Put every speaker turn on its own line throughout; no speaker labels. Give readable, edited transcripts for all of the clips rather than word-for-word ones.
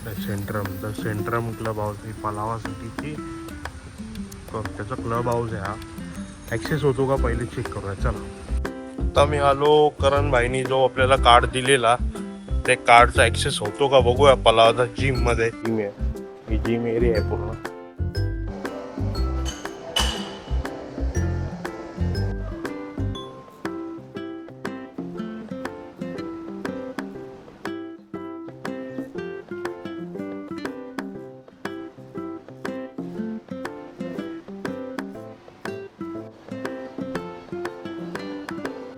The Centrum club house ही पलावा सिटीची त्याचा club house आहे हा. ॲक्सेस होतो का पहिले चेक करूया. चला आता मी आलो. करण भाईनी जो आपल्याला कार्ड दिलेला ते कार्डचा ॲक्सेस होतो का बघूया. पलावाचा जिममध्ये जिम आहे, ही जिम एरिया आहे पूर्ण.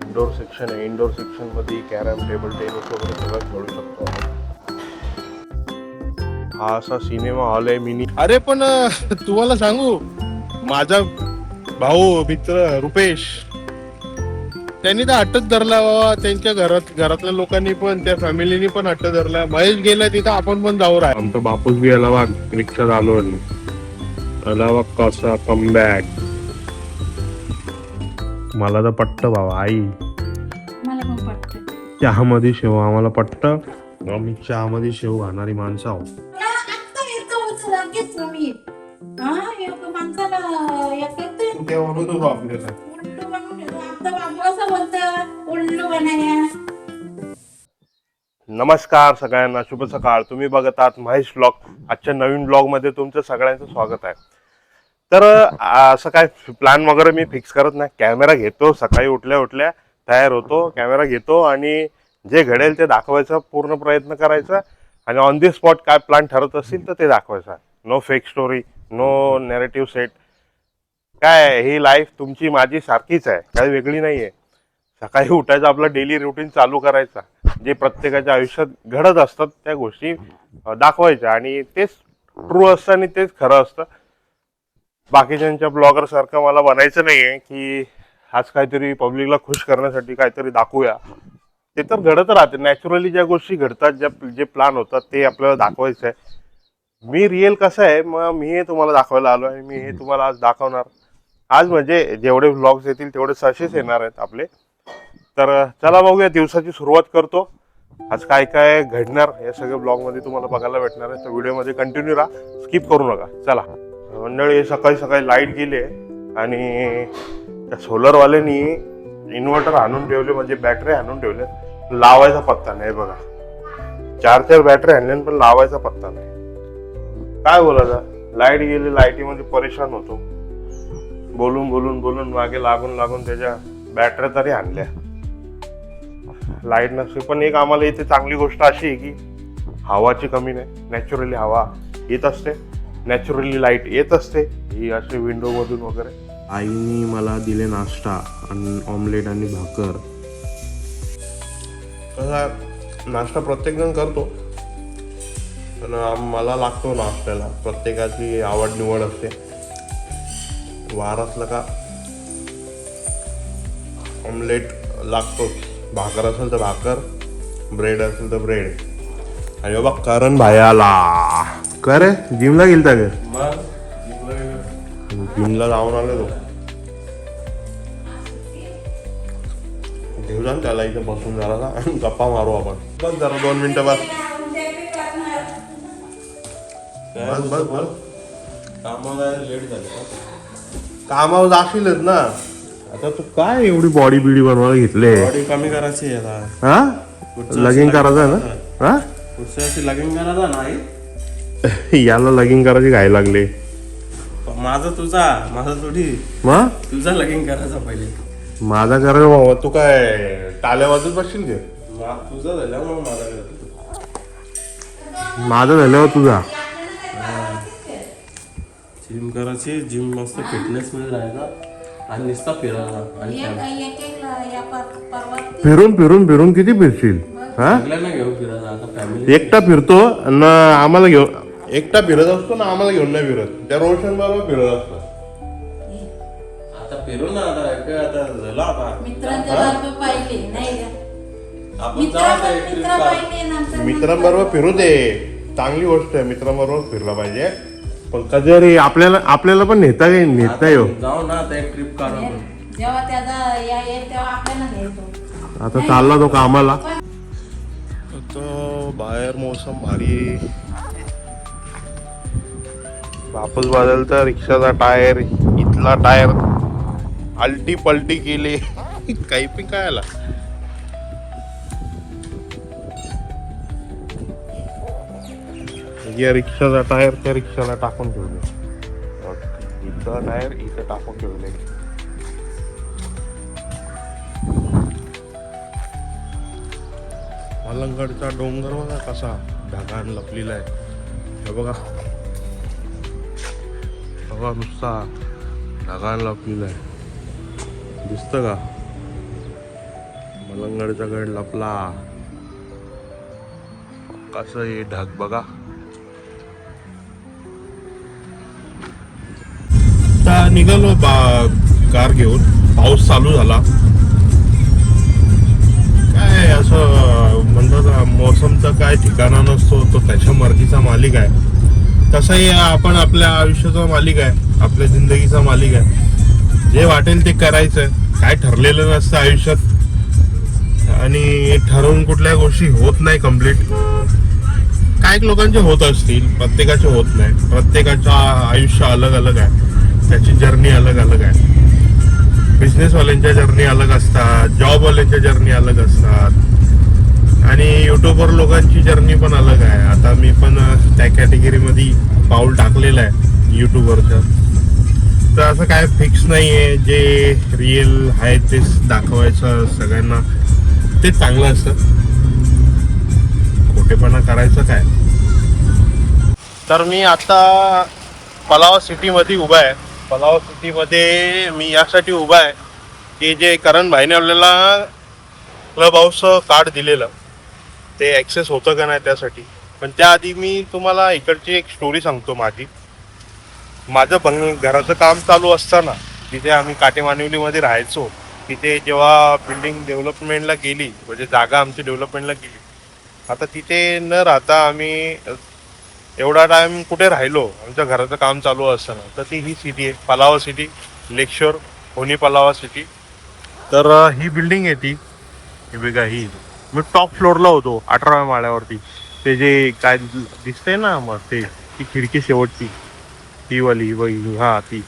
इंडोर सेक्शन आहे. इंडोर सेक्शन मध्ये कॅरम, टेबल टेनिस वगैरे सगळं खेळू शकतो. हा असा सिनेमा हॉल आहे मिनी. अरे पण तुम्हाला सांगू, माझा भाऊ मित्र रुपेश त्यांनी तर हट्टच धरला बाबा. त्यांच्या घरातल्या लोकांनी पण, त्या फॅमिलीनी पण हट्ट धरला. महेश गेला तिथं, आपण पण जाऊ राहा. आमचा बापूस बी आला बा, रिक्षा चालवली अलावा कसा कमबॅक. मला तर पट्ट बाबा. आई
मला पण पटतं.
चहामध्ये शेव आम्हाला पट्ट. आम्ही चहामध्ये शेव घालणारी माणसं आहोत. नमस्कार सगळ्यांना, शुभ सकाळ. तुम्ही बघत आहात महेश ब्लॉग. आजच्या नवीन ब्लॉग मध्ये तुमचं सगळ्यांचं स्वागत आहे. तर असं काय प्लॅन वगैरे मी फिक्स करत नाही. कॅमेरा घेतो, सकाळी उठल्या तयार होतो, कॅमेरा घेतो आणि जे घडेल ते दाखवायचा पूर्ण प्रयत्न करायचा. आणि ऑन दी स्पॉट काय प्लॅन ठरत असतील तर ते दाखवायचा. No fake story, no narrative set. काय ही लाईफ तुमची माझी सारखीच आहे, काही वेगळी नाही आहे. सकाळी उठायचं, आपलं डेली रुटीन चालू करायचा. जे प्रत्येकाच्या आयुष्यात घडत असतात त्या गोष्टी दाखवायच्या आणि तेच ट्रू असतं आणि तेच खरं असतं. बाकीच्यांच्या ब्लॉगर सारखं मला बनायचं नाहीये की आज काहीतरी पब्लिकला खुश करण्यासाठी काहीतरी दाखवूया. ते तर घडत राहते नॅचरली. ज्या गोष्टी घडतात, जे प्लॅन होतात ते आपल्याला दाखवायचं आहे. मी रिअल कसं आहे मग मी हे तुम्हाला दाखवायला आलो आणि मी हे तुम्हाला आज दाखवणार. आज म्हणजे जेवढे व्लॉग्स येतील तेवढे ससेच येणार आहेत आपले. तर चला बघूया, दिवसाची सुरुवात करतो. आज काय काय घडणार या सगळ्या ब्लॉगमध्ये तुम्हाला बघायला भेटणार आहे. तर व्हिडिओमध्ये कंटिन्यू राहा, स्किप करू नका. चला मंडळी, सकाळी लाईट गेली आणि त्या सोलरवाल्यांनी इन्व्हर्टर आणून ठेवले, म्हणजे बॅटरी आणून ठेवले. लावायचा पत्ता नाही बघा. 4 बॅटरी आणल्या पण लावायचा पत्ता नाही. काय बोलायचं, लाईट गेली, लाईटीमध्ये परेशान होतो. बोलून मागे लागून त्याच्या बॅटऱ्या तरी आणल्या. लाईट नसते. पण एक आम्हाला इथे चांगली गोष्ट अशी आहे की हवाची कमी नाही. नॅचरली हवा येत असते, नॅचरली लाईट येत असते. ही असे विंडो मधून वगैरे. आईनी मला दिले नाश्ता आणि ऑमलेट आणि भाकर. कसा नाश्ता प्रत्येक जण करतो पण मला लागतो नाश्त्याला. प्रत्येकाची आवड निवड असते. वार असला का ऑमलेट लागतो, भाकर असेल तर भाकर, ब्रेड असेल तर ब्रेड. आणि बाबा करण भायाला का रे जिमला गेलता का? जिमला जाऊन आले तो. घेऊ जा त्याला इथे बसून जरा गप्पा मारू आपण. बस जरा 2 मिनिटं बस. बस कामाला लेट झाले. कामावर जाशीलच ना आता. तू काय एवढी बॉडी बिडी बनवायला घेतले?
बॉडी कमी करायची आता.
हा लगीन करायचं आहे ना? हा
लगीन करायचा नाही.
याला लगीन करायची घाई लागली.
माझा थोडी.
मग
तुझा लगीन करायचा पहिले.
माझा करायला बाबा. तू काय टाल्या वाजत बसशील ते?
तुझा झाला मग
माझा झाल्यावर तुझा.
जिम करायची, जिम मस्त फिटनेस मध्ये राहायचा आणि नुसता फिरायला.
फिरून किती फिरशील? हा
घेऊन फिरायला. आता फॅमिली
एकटा फिरतो ना आम्हाला घेऊन. एकटा फिरत असतो ना आम्हाला घेऊन नाही फिरत. त्या रोशन बरोबर फिरत असतो.
आता फिरू ना. आता झालं आता.
मित्रांबरोबर फिरू दे, चांगली गोष्ट आहे. मित्रांबरोबर फिरला पाहिजे. पण कधी आपल्याला पण नेता येऊ.
जाऊ ना आता एक ट्रिप काढू.
जेव्हा त्याचा येईल तेव्हा आपल्याला घ्यायचो.
आता चालला तो कामाला. तो बाहेर मोसम भारी. वापस बदलता रिक्षाचा टायर, इथला टायर आलटी पलटी केली काही पण काय आला. या रिक्षाचा टायर त्या रिक्षाला टाकून ठेवले, इथं टायर इथं टाकून ठेवले. मलंगडचा डोंगर बघा कसा ढगान लपलेला आहे. हे बघा बघा नुसता ढगान लपलेला आहे, दिसतं का? मलंगडचा गड लपला, कसं हे ढग बघा. आता निघालो कार घेऊन, पाऊस चालू झाला. काय असं म्हणतात ना, मोसमचा काय ठिकाणा नसतो, तो त्याच्या मर्जीचा मालिक आहे. तसंही आपण आपल्या आयुष्याचा मालिक आहे, आपल्या जिंदगीचा मालिक आहे. जे वाटेल ते करायचं, काय ठरलेलं नसतं आयुष्यात. आणि ठरवून कुठल्या गोष्टी होत नाही कम्प्लीट. काही लोकांचे होत असतील, प्रत्येकाचे होत नाही. प्रत्येकाचं आयुष्य अलग अलग आहे, त्याची जर्नी अलग अलग आहे. बिझनेसवाल्यांच्या जर्नी अलग असतात, जॉबवाल्यांच्या जर्नी अलग असतात, आणि युट्यूबर लोकांची जर्नी पण अलग आहे. आता मी पण त्या कॅटेगरीमध्ये पाऊल टाकलेलं आहे युट्यूबरचं. तर असं काय फिक्स नाही आहे. जे रिअल आहे तेच दाखवायचं सगळ्यांना, ते चांगलं असतं. खोटेपणा करायचं काय. तर मी आता पलावा सिटीमध्ये उभा आहे. पलावा सिटीमध्ये मी यासाठी उभा आहे की जे करण भाईने आपल्याला क्लब हाऊसचं कार्ड दिलेलं ते ॲक्सेस होतं का नाही त्यासाठी. पण त्याआधी मी तुम्हाला इकडची एक स्टोरी सांगतो माझी. माझं घराचं काम चालू असताना जिथे आम्ही काटेमानिवलीमध्ये राहायचो, तिथे जेव्हा बिल्डिंग डेव्हलपमेंटला गेली, म्हणजे जागा आमची डेव्हलपमेंटला गेली, आता तिथे न राहता आम्ही एवढा टाइम कुठे राहिलो आमच्या घराचं काम चालू असताना, तर ती ही सिटी आहे पलावा सिटी, लेकशोर होनी पलावा सिटी. तर ही बिल्डिंग आहे ती, ही बघा. ही मी टॉप फ्लोअरला होतो, 18व्या माळ्यावरती. ते जे काय दिसतंय ना मग ते, ती खिडकी शेवटची ती वाली बघी, हा ती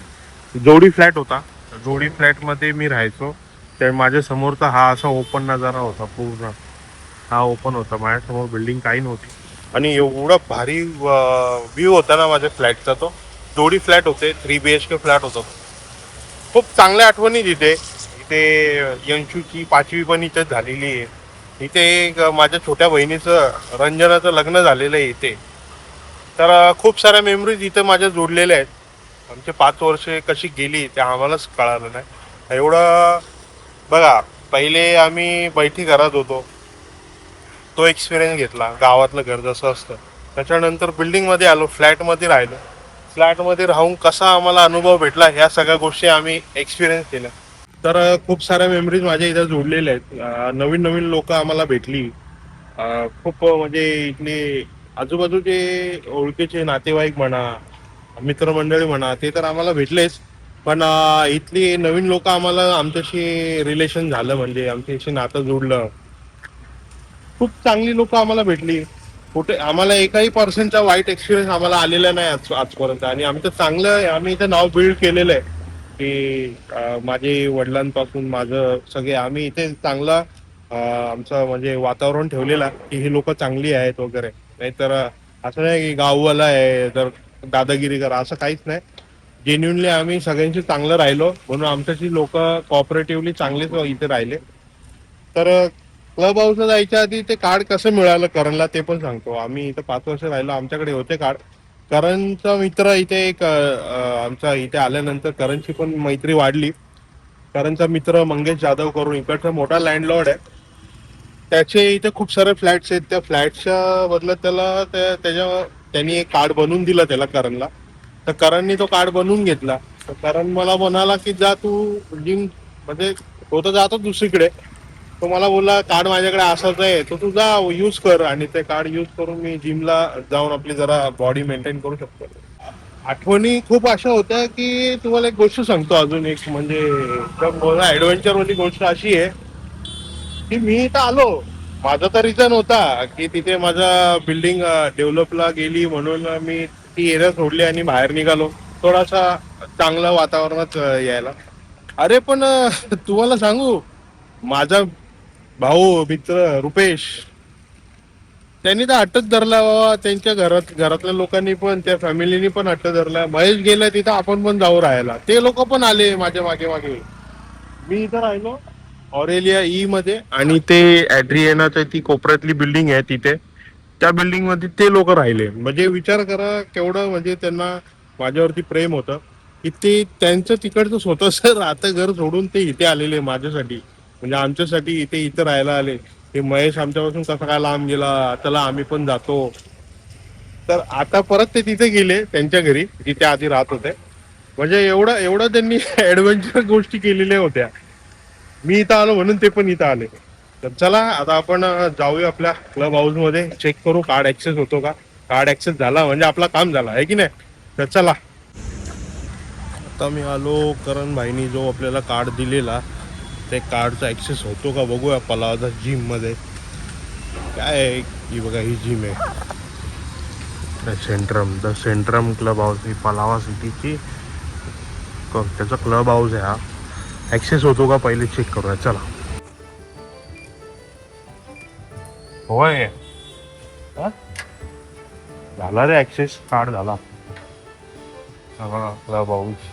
जोडी फ्लॅट होता. जोडी फ्लॅटमध्ये मी राहायचो. तर माझ्या समोरचा हा असा ओपन नजारा होता, पूर्ण हा ओपन होता. माझ्यासमोर बिल्डिंग काही नव्हती, आणि एवढा भारी व्ह्यू होता ना माझ्या फ्लॅटचा. तो जोडी फ्लॅट होते, 3 BHK फ्लॅट होता. खूप चांगल्या आठवणी तिथे. इथे यंशूची 5वी पण इथेच झालेली आहे. इथे एक माझ्या छोट्या बहिणीचं रंजनाचं लग्न झालेलं आहे इथे. तर खूप साऱ्या मेमरीज इथे माझ्या जोडलेल्या आहेत. आमचे 5 वर्षे कशी गेली ते आम्हालाच कळालं नाही. एवढं बघा, पहिले आम्ही बैठी घरात होतो, तो एक्सपिरियन्स घेतला. गावातलं घर जसं असतं, त्याच्यानंतर बिल्डिंगमध्ये आलो, फ्लॅटमध्ये राहिलो. फ्लॅटमध्ये राहून कसा आम्हाला अनुभव भेटला, ह्या सगळ्या गोष्टी आम्ही एक्सपिरियन्स केल्या. तर खूप साऱ्या मेमरीज माझ्या इथं जोडलेल्या आहेत. नवीन नवीन लोक आम्हाला भेटली. खूप म्हणजे इथले आजूबाजूचे ओळखीचे नातेवाईक म्हणा, मित्रमंडळी म्हणा, ते तर आम्हाला भेटलेच. पण इथली नवीन लोक आम्हाला, आमच्याशी रिलेशन झालं, म्हणजे आमच्याशी नातं जोडलं. खूप चांगली लोक आम्हाला भेटली. कुठे आम्हाला एकाही पर्सेंटचा वाईट एक्सपिरियन्स आम्हाला आलेला नाही आजपर्यंत. आणि आमचं चांगलं, आम्ही इथं नाव बिल्ड केलेलं आहे की माझे वडिलांपासून माझं सगळे आम्ही इथे चांगला आमचं म्हणजे वातावरण ठेवलेलं की ही लोक चांगली आहेत वगैरे. नाहीतर असं नाही की गाववाला आहे तर दादागिरी करा, असं काहीच नाही. जेन्युनली आम्ही सगळ्यांशी चांगलं राहिलो, म्हणून आमच्याशी लोक कॉपरेटिव्हली चांगलेच इथे राहिले. तर क्लब हाऊसला जायच्या आधी ते कार्ड कसं मिळालं करणला ते पण सांगतो. आम्ही इथं 5 वर्ष राहिलो, आमच्याकडे होते कार्ड. करणचा मित्र इथे एक आमचा इथे आल्यानंतर करणची पण मैत्री वाढली. करणचा मित्र मंगेश जाधव करून इकडचा मोठा लँडलॉर्ड आहे, त्याचे इथे खूप सारे फ्लॅट्स आहेत. त्या फ्लॅटच्या बदल्यात त्याला त्यांनी एक कार्ड बनवून दिलं त्याला, करणला. तर करणनी तो कार्ड बनवून घेतला. तर करण मला म्हणाला की जा तू जिम, म्हणजे तो तर जातो दुसरीकडे, तो मला बोलला कार्ड माझ्याकडे असाच आहे, तो तू जा यूज कर. आणि ते कार्ड यूज करून मी जिमला जाऊन आपली जरा बॉडी मेंटेन करू शकतो. आठवणी खूप अशा होत्या की तुम्हाला एक गोष्ट सांगतो अजून एक, म्हणजे मला ऍडव्हेंचर वाली गोष्ट अशी आहे की मी इथं आलो, माझा तर रिझन होता की तिथे माझा बिल्डिंग डेव्हलपला गेली म्हणून मी ती एरिया सोडली आणि बाहेर निघालो थोडासा चांगला वातावरणात यायला. अरे पण तुम्हाला सांगू, माझा भाऊ मित्र रुपेश, त्यांनी तर अटक धरला बाबा. त्यांच्या घरातल्या लोकांनी पण, त्या फॅमिलीनी पण अटक धरला. महेश गेला तिथं, आपण पण जाऊ राहायला. ते लोक पण आले माझ्या मागे मागे. मी इथं राहिलो ऑरेलिया ई मध्ये, आणि ते ऍड्रिएनाच्या ती कोपऱ्यातली बिल्डिंग आहे तिथे, त्या बिल्डिंग मध्ये ते लोक राहिले. म्हणजे विचार करा केवढं म्हणजे त्यांना माझ्यावरती प्रेम होतं, की ते त्यांचं तिकडचं स्वतःच राहतं घर सोडून ते इथे आलेले माझ्यासाठी, म्हणजे आमच्यासाठी इथं राहायला आले. ते महेश आमच्यापासून कसा काय लांब गेला, चला आम्ही पण जातो. तर आता परत ते तिथे गेले त्यांच्या घरी जिथे आधी राहत होते. म्हणजे एवढं एवढं त्यांनी ऍडव्हेंचर गोष्टी केलेल्या होत्या. मी इथं आलो म्हणून ते पण इथं आले. तर चला आता आपण जाऊया आपल्या क्लब हाऊस मध्ये, चेक करू कार्ड ऍक्सेस होतो का. कार्ड ऍक्सेस झाला म्हणजे आपला काम झाला आहे की नाही. तर चला, आता मी आलो. करण भाईनी जो आपल्याला कार्ड दिलेला, ते कार्डचा ऍक्सेस होतो का बघूया पलावाचा जिम मध्ये. काय आहे ही बघा, ही जिम आहे द सेंट्रम क्लब हाऊस, ही पलावा सिटीची त्याचा क्लब हाऊस आहे हा. ऍक्सेस होतो का पहिले चेक करूया. चला, होय झाला रे ऍक्सेस, कार्ड झाला. क्लब हाऊस,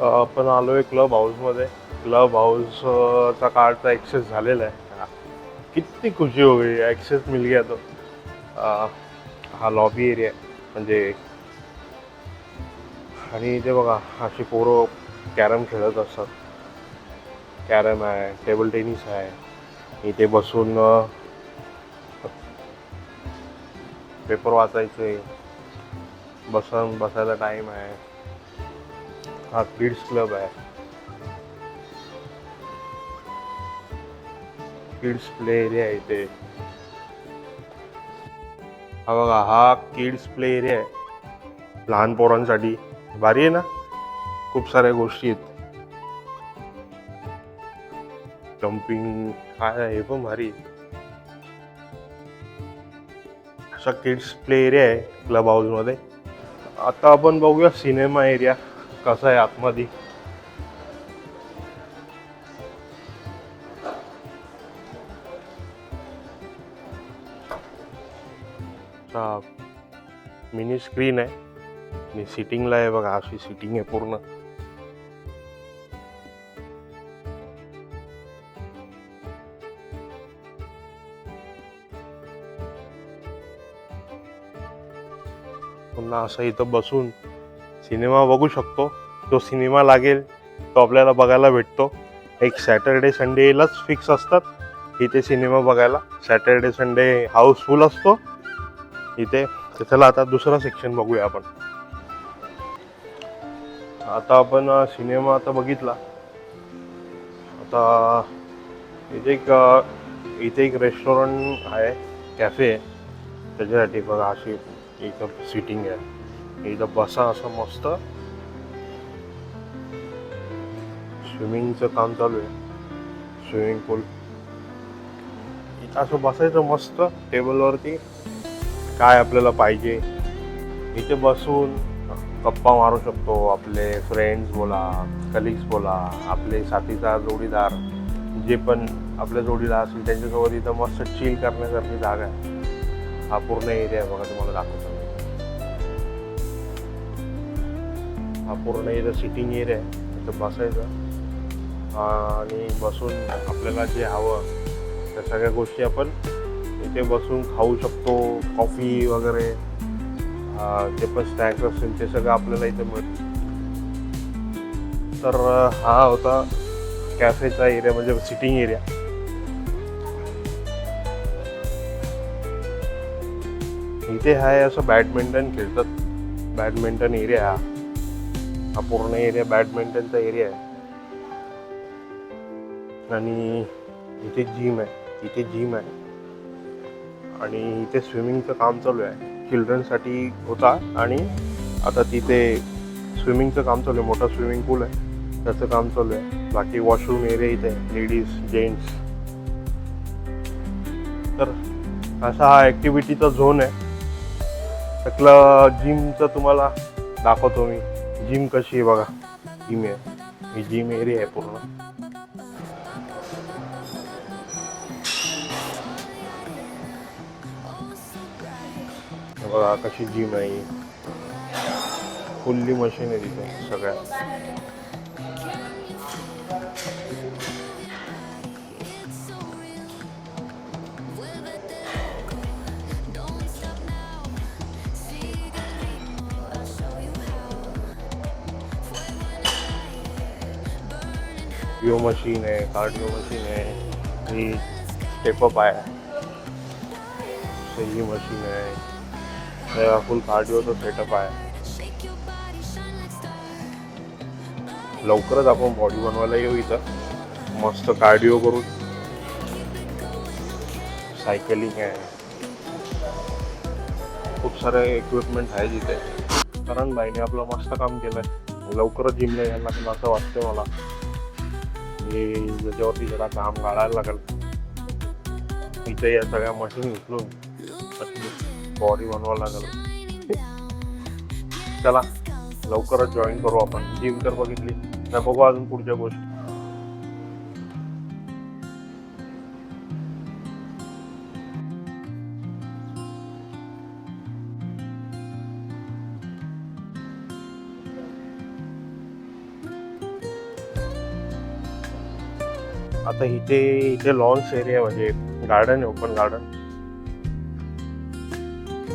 आपण आलोय क्लब हाऊस मध्ये. क्लब हाऊस चा कार्डचा ऍक्सेस झालेला आहे. किती खुशी हो गई, ऍक्सेस मिल गया. तो हा लॉबी एरिया आहे म्हणजे. आणि इथे बघा अशी पोरं कॅरम खेळत असतात. कॅरम आहे, टेबल टेनिस आहे. इथे बसून पेपर वाचायचे, बसायला टाइम आहे. हा किड्स क्लब आहे, किड्स प्ले एरिया आहे इथे. हा बघा, हा किड्स प्ले एरिया आहे लहान पोरांसाठी. भारी आहे ना, खूप साऱ्या गोष्टी आहेत. जम्पिंग काय आहे, हे पण भारी. असा किड्स प्ले एरिया आहे क्लब हाऊस मध्ये. आता आपण बघूया सिनेमा एरिया कसा आहे आतमध्ये. मिनी स्क्रीन आहे आणि सिटिंगला आहे बघा, अशी सिटिंग आहे पूर्ण. पुन्हा असं इथं बसून सिनेमा बघू शकतो. जो सिनेमा लागेल तो आपल्याला बघायला भेटतो. एक सॅटर्डे संडेलाच फिक्स असतात इथे सिनेमा बघायला. सॅटर्डे संडे हाऊसफुल असतो इथे. तर चला आता दुसरा सेक्शन बघूया आपण. आता आपण सिनेमा आता बघितला. आता इथे एक रेस्टॉरंट आहे, कॅफे आहे. त्याच्यासाठी बघा अशी इथं सिटिंग आहे. इथं बसा असं मस्त. स्विमिंगचं काम चालू आहे, स्विमिंग पूल. इथं असं बसायचं मस्त टेबलवरती, काय आपल्याला पाहिजे इथे बसून गप्पा मारू शकतो. आपले फ्रेंड्स बोला, कलिग्स बोला, आपले साथीदार, जोडीदार, जे पण आपले जोडीदार असेल त्यांच्यासोबत इथं मस्त चिल करण्यासारखी जागा आहे. हा पूर्ण एरिया आहे बघा, तुम्हाला दाखवतो. हा पूर्ण इथं सिटिंग एरिया आहे. इथं बसायचं आणि बसून आपल्याला जे हवं त्या सगळ्या गोष्टी आपण इथे बसून खाऊ शकतो. कॉफी वगैरे जे पण स्नॅक्स असतील ते सगळं आपल्याला इथे मिळतं. तर हा होता कॅफेचा एरिया, म्हणजे सिटिंग एरिया. इथे आहे असं बॅडमिंटन खेळतात. बॅडमिंटन एरिया हा पूर्ण एरिया बॅडमिंटनचा एरिया आहे. आणि इथे जिम आहे आणि इथे स्विमिंगचं काम चालू आहे. चिल्ड्रनसाठी होता आणि आता तिथे स्विमिंगचं काम चालू आहे. मोठा स्विमिंग पूल आहे, त्याचं काम चालू आहे. बाकी वॉशरूम एरिया इथे आहे, लेडीज जेंट्स. तर असा हा ऍक्टिव्हिटीचा झोन आहे. त्यातलं जिमचं तुम्हाला दाखवतो मी. जिम कशी आहे बघा. जिम आहे, ही जिम एरिया आहे पूर्ण. हे बघा कशी जिम आहे. फुल्ली मशीन आहे तिथे सगळ्या. यो मशीन आहे, कार्डिओ मशीन आहे, ही स्टेपअप आहे, ही मशीन आहे, फुल कार्डिओचा सेटअप आहे. लवकरच आपण बॉडी बनवायला येऊ इथं. मस्त कार्डिओ करू. सायकलिंग आहे, खूप सारे इक्विपमेंट आहे तिथे. करण भाईने आपलं मस्त काम केलंय. लवकरच जिमला यायला लागेल असं वाटतंय मला. हे त्याच्यावरती जरा काम काढायला लागेल. इथे या सगळ्या मशीन उचलून बॉडी बनवावं लागेल. चला लवकरच जॉईन करू आपण. जिम तर बघितली, तर बघू अजून पुढच्या गोष्टी. आता इथे लॉन्स एरिया म्हणजे गार्डन आहे, ओपन गार्डन.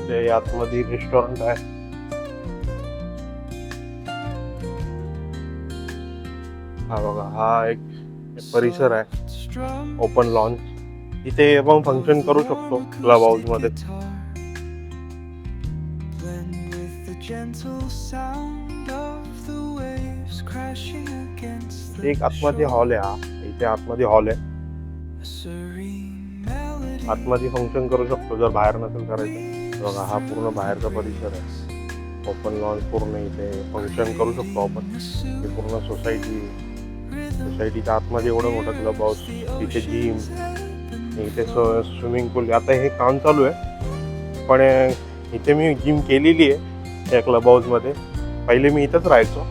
ते आतमध्ये रेस्टॉरंट आहे. हा बघा, हा एक परिसर आहे, ओपन लॉन्स. इथे आपण फंक्शन करू शकतो क्लब हाऊस मध्ये. एक आतमध्ये हॉल आहे. हा इथे आतमध्ये हॉल आहे. आतमध्ये फंक्शन करू शकतो जर बाहेर नसेल करायचं. बघा हा पूर्ण बाहेरचा परिसर आहे. ओपन लॉन्स पूर्ण इथे फंक्शन करू शकतो आपण. हे पूर्ण सोसायटीच्या आतमध्ये एवढं मोठं क्लब हाऊस. इथे जिम, इथे स्विमिंग पूल. आता हे काम चालू आहे, पण इथे मी जिम केलेली आहे या क्लब हाऊसमध्ये. पहिले मी इथंच राहायचो,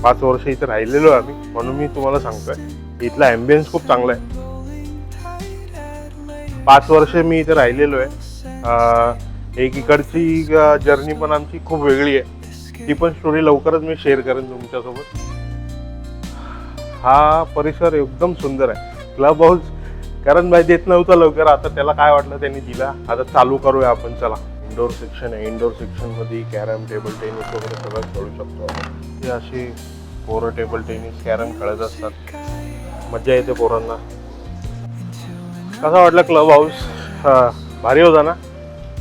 5 वर्ष इथे राहिलेलो आहे आम्ही. म्हणून मी तुम्हाला सांगतोय इथला ॲम्बियन्स खूप चांगला आहे. 5 वर्ष मी इथे राहिलेलो आहे. एक इकडची जर्नी पण आमची खूप वेगळी आहे. ती पण स्टोरी लवकरच मी शेअर करेन तुमच्यासोबत. हा परिसर एकदम सुंदर आहे. क्लब हाऊस कारण भाई देत नव्हता लवकर. आता त्याला काय वाटलं त्यांनी दिला. आता चालू करूया आपण. चला, इंडोर सेक्शन आहे. इंडोर सेक्शनमध्ये कॅरम, टेबल टेनिस वगैरे सगळं खेळू शकतो आपण. हे अशी पोरं टेबल टेनिस, कॅरम खेळत असतात. मजा येते पोरांना. कसा वाटला क्लब हाऊस? भारी होता ना?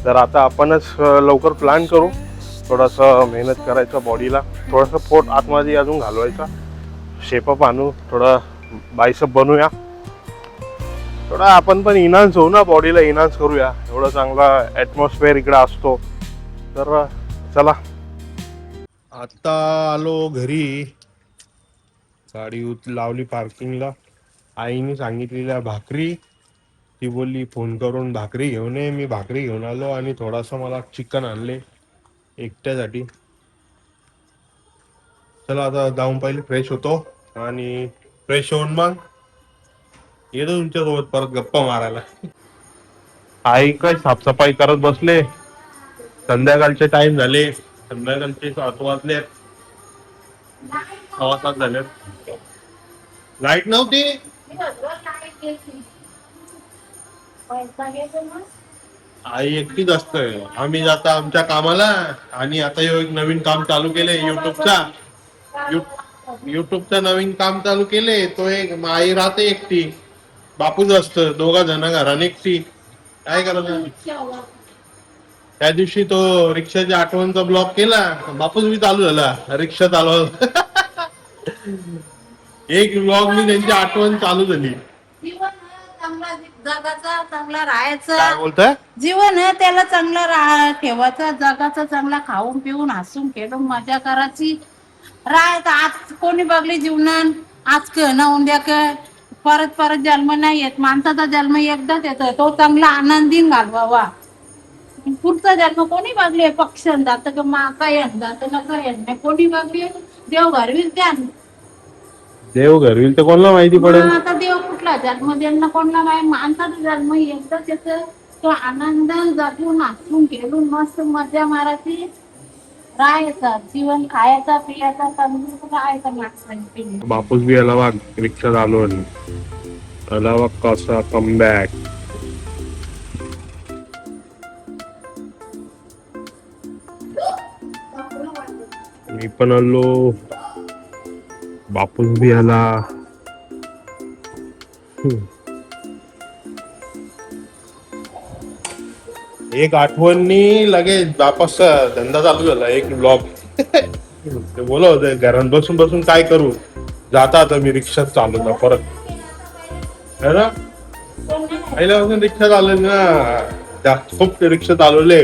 तर आता आपणच लवकर प्लॅन करू. थोडंसं मेहनत करायचं बॉडीला. थोडंसं पोट आतमध्ये अजून घालवायचा. शेपअप आणू, थोडं बायसेप बनवूया. थोडा आपण पण इन्हान्स होऊ ना, बॉडीला इन्हान्स करूया. एवढं चांगला ॲटमॉस्फिअर इकडे असतो. तर चला, आता आलो घरी. गाडी लावली पार्किंगला. आईने सांगितलेल्या भाकरी. ती बोलली फोन करून भाकरी घेऊन ये. मी भाकरी घेऊन आलो आणि थोडासा मला चिकन आणले एकट्यासाठी. चला आता जाऊन पहिले फ्रेश होतो आणि फ्रेश होऊन मग येतो तुमच्यासोबत परत गप्पा मारायला. आई काय साफसफाई करत बसले. संध्याकाळचे टाइम झाले. संध्याकाळचे 7 वाजले. 6-7 झाले. लाईट नव्हती. आई एकटीच असतंय. आम्ही जाता आमच्या कामाला आणि आता एक नवीन काम चालू केले युट्यूबचा नवीन काम चालू केले. तो एक आई राहते एकटी. बापूच असतं. 2 जण घराने एकटी. काय करायचं? त्या दिवशी तो रिक्षाच्या आठवणचा ब्लॉक केला. बापूच मी चालू झाला रिक्षा चालवा. एक ब्लॉग मी त्यांची आठवण चालू झाली.
जगाचा चांगला राहायचं.
काय बोलताय?
जीवन आहे त्याला चांगलं ठेवायचं. जगाचं चांगला खाऊन पिऊन हसून खेळून मजा करायची. राहायचं. आज कोणी बघली जीवनान आज ना उद्या परत परत जन्म नाही येत. माणसाचा जन्म एकदाच येतोय, तो चांगला आनंदीन घालवावा. पुढचा जन्म कोणी बघले? पक्षान जात का माका येत जात नका येत नाही कोणी बघले. देव घरवीच द्या.
देव घरविल तर कोणाला माहिती पडेल.
आता देव कुठला जन्म देणं कोणला माहिती. माणसाचा जन्म एकदाच येतो, तो आनंद जगून हसून खेळून मस्त मजा मारायची, राहायचं जीवन, खायचा पियाचा तंदुरुस्त राहायचा माणसाने.
बापूस बी आला बघ, रिक्षा चालू आला बघ कसा कमबॅक. मी पण आलो, बापूस बी आला. एक आठवणी लगेच बापाचा धंदा चालू झाला. एक ब्लॉग ते बोलत होते घरात बसून बसून काय करू, जाता आता मी रिक्षात चालवता परत है ना. पहिल्यापासून रिक्षा चालवली ना, खूप रिक्षा चालवले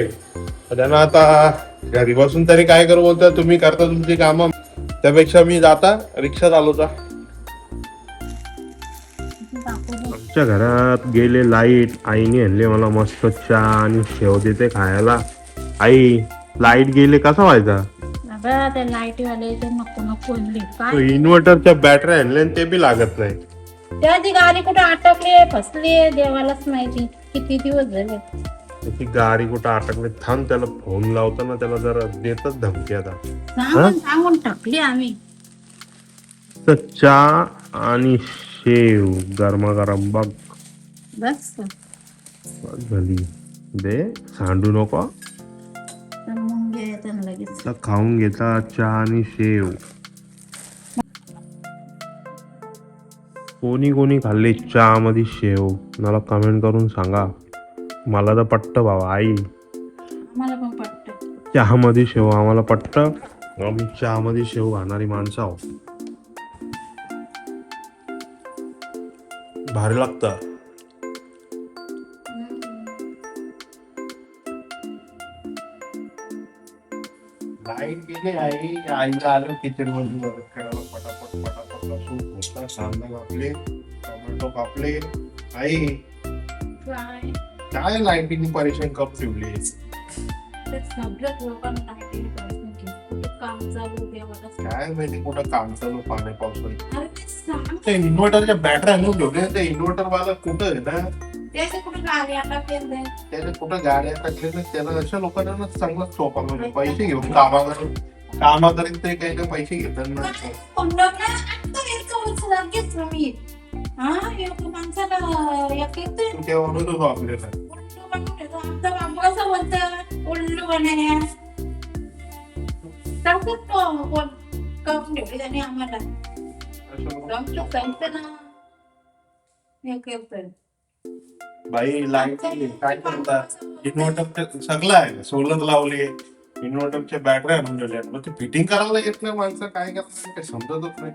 त्यांना. आता घरी बसून तरी काय करू बोलता, तुम्ही करता तुमची कामं, त्यापेक्षा मी जाता रिक्षा चालवता. आमच्या घरात गेले लाईट. आईने आणले मला मस्त चहा आणि शेव देते खायला. आई लाईट गेले कसा व्हायचा?
त्या लाईटीवाले ते नको नको काय
इन्व्हर्टरच्या बॅटरी आणल्या ते बी लागत नाही.
त्याची गाडी कुठे अटकली फसली देवालाच माहिती. किती दिवस झाले
त्याची गाडी कुठं अटकली. थांब त्याला फोन लावताना त्याला जरा देतच धमकी. आता
सांगून सांगून टाकली आम्ही.
चहा आणि शेव गरमागरम बघ.
बस
झाली दे, सांडू नको.
तर मग घ्यायचं लगेच.
आता खाऊन घेता चहा आणि शेव. कोणी कोणी खाल्ले चहा मध्ये शेव मला कमेंट करून सांगा. मला तर पट्ट बाबा. आई
मला पण पटत.
चहा मध्ये शेव आम्हाला पट्ट. आम्ही चहा मध्ये शेव खाणारी माणसं आहोत. भारी लागतं. लाईट गेली. आईला आलो किचन मध्ये मदत करायला. पटापट पटापट लसूण खोबरा कांदा कापले, टोमॅटो कापले. आई काय लाईटीने परेशान कप ठेवली.
सगळ्याच लोकांना कुठे काम चालू देवाला.
काय माहिती कुठं काम चालू पाण्या पावसाळी.
अरे ते सांग.
ते इन्व्हर्टरच्या बॅटरी आणून ठेवले. ते इन्व्हर्टर वाला कुठं आहे ना,
त्याचे कुठे गाडी अटकले.
त्याने कुठं गाड्या टाकले ना. त्याला अशा लोकांना चांगला सोपा म्हणजे पैसे घेऊन कामाकरीत ते काही ना पैसे घेतात ना. तू तेव्हा म्हणत होतो आपल्याला
उल्लू बनाया करून ठेवली त्यांनी आम्हाला.
बाई लाईट काय करतात. इन्व्हर्टर सगळं आहे, सोलर लावले, इन्व्हर्टरच्या बॅटरी आणून ठेवल्या. मग ते फिटिंग करायला येत नाही माणसं. काय करतात काही समजतच नाही.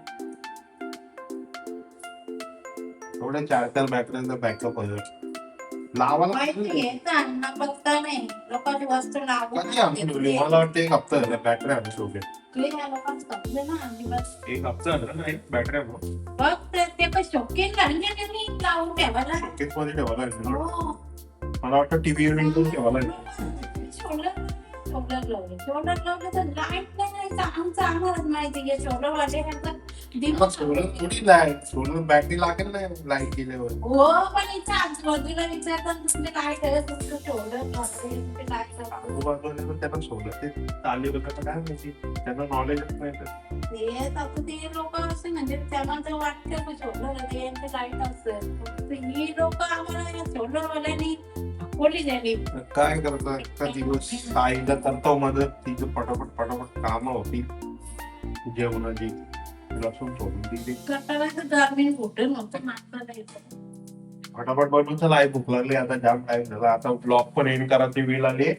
एवढ्या 4-4 बॅटऱ्यांचा बॅकअप आहे. लावायला कधी आणून ठेवली. मला वाटतं एक हप्ता झाला बॅटरी आणून ठेवले. एक हप्ता झाला ना एक बॅटरी आणून
शोकेस मध्ये ठेवायला.
मला वाटतं टीव्ही विंडोज ठेवायला.
शोल्डर लावले तर लाईट नाही आमचं आम्हालाच माहिती आहे. शोल्डर वाले
सोलर बॅटरी लागेल ना लाईट गेल्यावर.
हो पण इथे आजूबाजूला विचारतात तुमचे लाईट आहे तुमचं शोल्डर
त्यांना सोलर ते चालले होतं काय माहिती. त्यांना नॉलेजच नाही.
ते लोक असे म्हणजे त्यांना जर वाटतं शोल्डर यांचे लाईट असेल ही लोक आम्हाला शोल्डरवाल्यांनी बोली झाली.
काय करतात का दिवस आईला करतो मदत. तिचं पटापट पटापट कामं होती जेवणाची. लसूण सोडून दिली. फटाफट बनवून चला. आई भूक लागली. आता जाम टाइम झाला. आता ब्लॉग पण एंड करायची वेळ आली.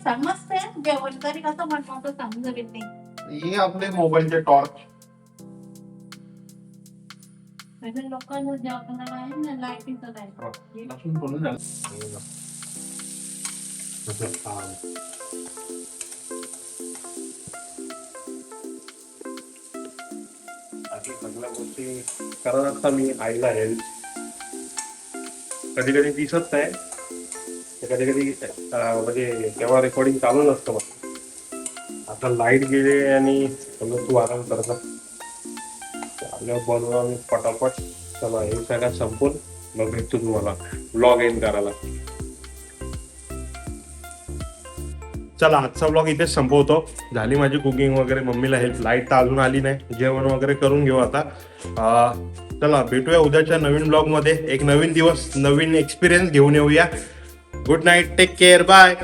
समजते जेवण तरी कसं बनवतो समजत नाही.
हे आपले मोबाईलचे टॉर्च.
लोकांना जेवणाला आहे ना लाईटीचं लाईट.
लसूण सोडून झालं. सगळ्या गोष्टी करत असता मी आईला हेल्प. कधी कधी दिसत नाही, कधी कधी म्हणजे तेव्हा रेकॉर्डिंग चालू नसतं मग. आता लाईट गेले आणि तू आराम करता आल्यावर बनवा मी पटापट. चला हे सगळं संपून मग भेटतो तुम्हाला ब्लॉग एंड करायला. चला आजचा ब्लॉग इथेच संपवतो. झाली माझी कुकिंग वगैरे, मम्मीला हेल्प. लाईट तर अजून आली नाही, जेवण वगैरे करून घेऊ आता. चला भेटूया उद्याच्या नवीन ब्लॉग मध्ये. एक नवीन दिवस, नवीन एक्सपिरियन्स घेऊन येऊया. Good night, take care, bye.